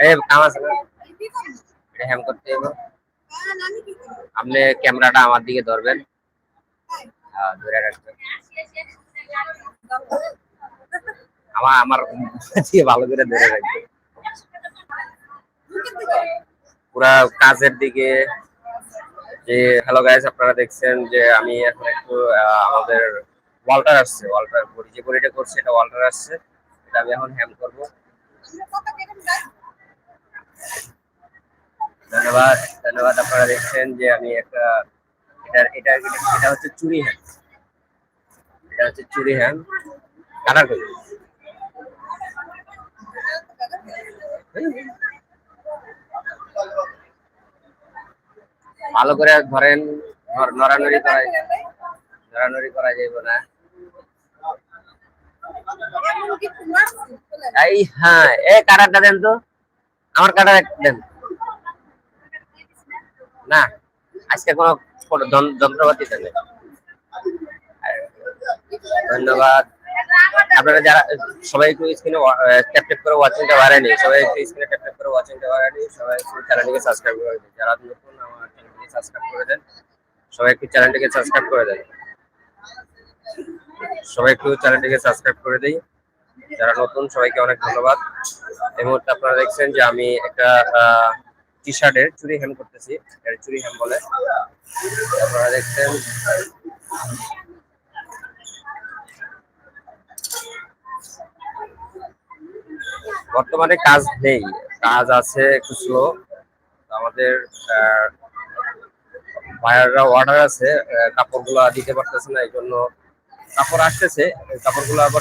এই কাম আছে না, এটা হ্যাম করতে হবে। আপনি ক্যামেরাটা আমার দিকে ধরবেন, ধরে রাখবেন। আমার আমার দিয়ে ভালো করে ধরে রাখবেন পুরা কাজের দিকে। যে হ্যালো গাইস, আপনারা দেখছেন যে আমি এখন একটু আমাদের ওয়াল্টার আসছে, ওয়াল্টার বডি যে বডিটা করছে এটা ওয়াল্টার আসছে, এটা আমি এখন হ্যাম করব। ধন্যবাদ ধন্যবাদ। আপনারা দেখছেন যে আমি একটা এটা এটা হচ্ছে চুরি হ্যাম, এটা হচ্ছে চুরি হ্যাম কাটার করি। ভালো করে ধরেন, নড়ানড়ি করা যাইব না। এই হ্যাঁ, এ কাটারটা দেন তো, আমার কাটার দেন না। আজকে কোনো যন্ত্রপাতি দেন। ধন্যবাদ। আপনারা যারা সবাই একটু স্ক্রিনে ট্যাপ ট্যাপ করে ওয়াচিংটা বাড়ায়নি, সবাই একটু স্ক্রিনে ট্যাপ ট্যাপ করে ওয়াচিংটা বাড়ায়নি, সবাই একটু চ্যানেলটিকে সাবস্ক্রাইব করে দিন। যারা নতুন আমার চ্যানেলটিকে সাবস্ক্রাইব করে দেন, সবাই একটু চ্যানেলটিকে সাবস্ক্রাইব করে দেন। সবাই একটু চ্যানেলটিকে সাবস্ক্রাইব করে দেই, যারা নতুন সবাইকে অনেক ধন্যবাদ। এই মুহূর্তে আপনারা দেখছেন যে আমি একটা টি শার্টের চুরি হ্যাম করতেছি, চুরি হ্যাম বলে আপনারা দেখছেন। বর্তমানে কাজ নেই, কাজ আছে একটু স্লো। আমাদের বায়াররা অর্ডার আছে, কাপড়গুলো দিতে পারতেছে না, এই জন্য কাপড় আসতেছে, কাপড়গুলো আবার